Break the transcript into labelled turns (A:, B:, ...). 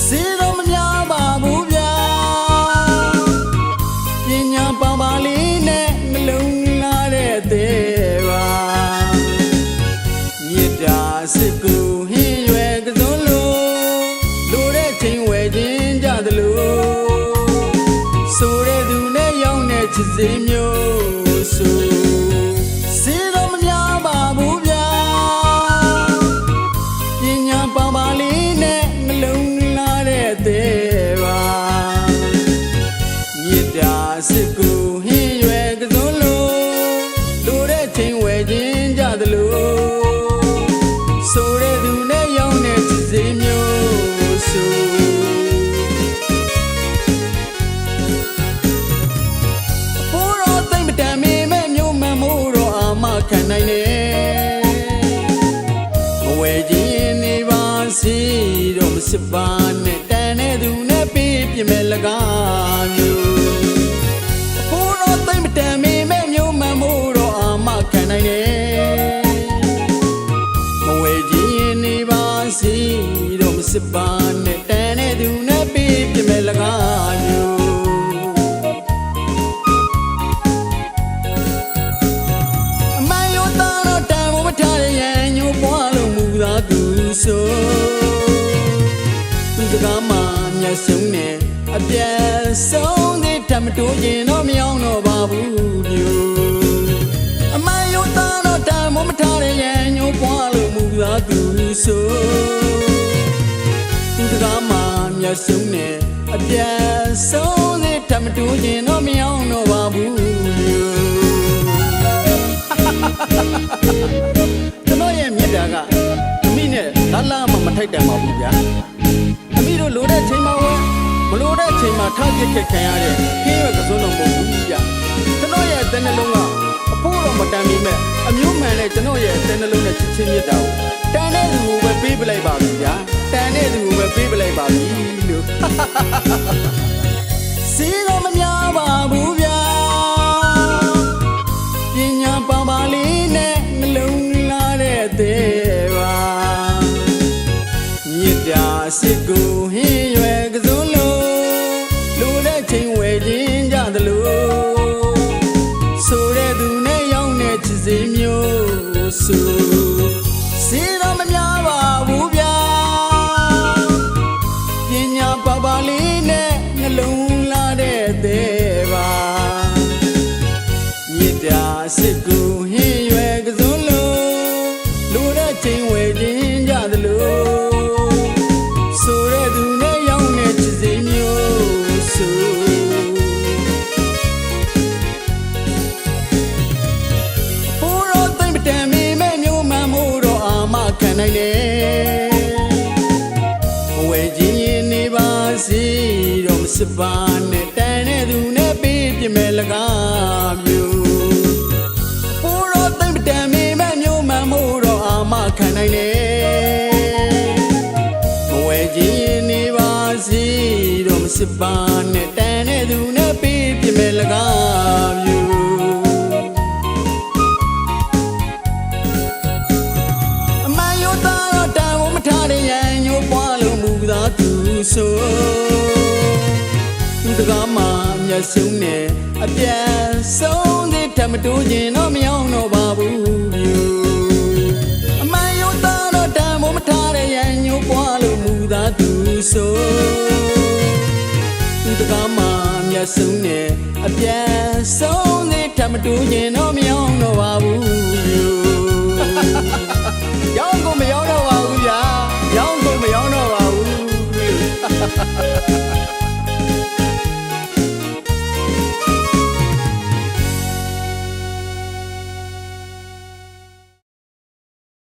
A: စေတော့မများပါဘူးဗျာပညာပေါင်းပါလေးနဲ့နှလုံးလာတဲ့သေးပါမြစ်တာစစ်ကူဟင်းရွယ်ကစုံလိုတဲ့ချိန်ဝယ်ခြင်းကြသလိုဆိုတဲ့သူနဲ့ရောက်တဲ့ချစ်စိမျိုးဆိုစေတော့မများပါဘူးဗျာပညာပေါင်းပါလေးနဲ့နှလုံးလာတဲ့သေးပါမြစ်တာစစ်ကူဟင်းရွယ်ကစုံလိုတဲ့ချိန်ဝယ်ခြင်းကြသလိုဆိုတဲ့သူနဲ့ရောက်တဲ့ချစ်စိမျိုးဆိုခံနိုင်တယ်မဝယ်ခြင်းနေပါစီတော့မစစ်ပါနဲ့တန်တဲ့သူနဲ့ပြီးပြင်မဲ့လကားမျိုးအဖိုးတော်သိမ့်မတန်မီမဲ့မျိုးမှန်မို့တော့အာမခံနိုင်တယ်မဝယ်ခြင်းနေပါစီတော့မစစ်ပါနဲ့တန်တဲ့သူနဲ့ပြီးပြင်မဲ့လကားမျိုးဆိုသူစကားမှမျက်စုံနဲ့အပြတ်ဆုံးသေးထမတိုးရင်တော့မရောက်တော့ပါဘူးမျိုးအမယုံသားတော့တန်မမထားတဲ့ရန်ညိုးပွားလို့မူသာသူဆိုသူစကားမှမျက်စုံနဲ့အပြတ်ဆုံးသေးထမတိုးရင်တော့မရောက်တော့ပါဘူးမျိုးကျွန်တော်ရဲ့မြတ်တာကလာလာမထိုက်တန်ပါဘူးဗျာအမိတို့လိုတဲ့ချိန်မှာဝဲမလိုတဲ့ချိန်မှာထားပြစ်ခက်ခံရတဲ့ခင်းရွက်ကစုံတော့မဟုတ်ဘူးဗျာကျွန်တော်ရဲ့တဲ့နှလုံးကအဖိုးတော်မတန်မီမဲ့အမျိုးမှန်နဲ့ကျွန်တော်ရဲ့တဲ့နှလုံးနဲ့ချစ်ချင်းမြတ်တာကိုတန်တဲ့သူကိုပဲပေးပလိုက်ပါပြီဗျာတန်တဲ့သူကိုပဲပေးပလိုက်ပါပြီလို့စီတော့မများပါဘူးဗျာပညာပေါင်းပါလေးနဲ့နှလုံးလာတဲ့သေးပါစစ်ကူဟင်းရွယ်ကစုံလိုတဲ့ချိန်ဝယ်ခြင်းကြသလိုဆိုတဲ့သူနဲ့ရောက်တဲ့ချစ်စိမျိုးဆိုစေတော့မများပါဘူးဗျာပညာပါပါလေးနဲ့နှလုံးလာတဲ့သေးပါမြစ်တာစစ်ကူဟင်းရွယ်ကစုံလိုတဲ့ချိန်ဝယ်ခြင်းကြသလိုဆိုတဲ့သူနဲ့ရောက်တဲ့ချစ်စိမျိုးဆိုဘိုးတော်သိမ့်မတန်မီမဲ့မျိုးမှန်မို့တော့အာမခံနိုင်တယ်ဝယ်ခြင်းရင်နေပါစီတော့မစစ်ပါနဲ့တန်တဲ့သူနဲ့ပြီးပြင်မဲ့လကားမျိုးဘိုးတော်သိမ့်မတန်မီမဲ့မျိုးမှန်မို့တော့အာမခံနိုင်တယ်နေပါစီတော့မစစ်ပါနဲ့တန်တဲ့သူနဲ့ပြီးပြင်မဲ့လကားမျိုးအမယုံသားတော့တန်ဖို့မထားတဲ့ရန်ညိုးပွားလို့မူသာသူဆိုသူတကားမှမျက်စုံနဲ့အပြတ်ဆုံးသေးထမတိုးရင်တော့မရောက်တော့ပါဘူးမျိုးအမယုံသားတော့တန်ဖို့မထားတဲ့ရန်ညိုးပွားလို့မူသာသူဆိုသူတကားမှမျက်စုံနဲ့အပြတ်ဆုံးသေးထမတိုးရင်တော့မရောက်တော့ပါဘူးရောက်ကိုမရောက်တော့ပါဘူးဗျာရောက်ကိုမရောက်တော့ပါဘူး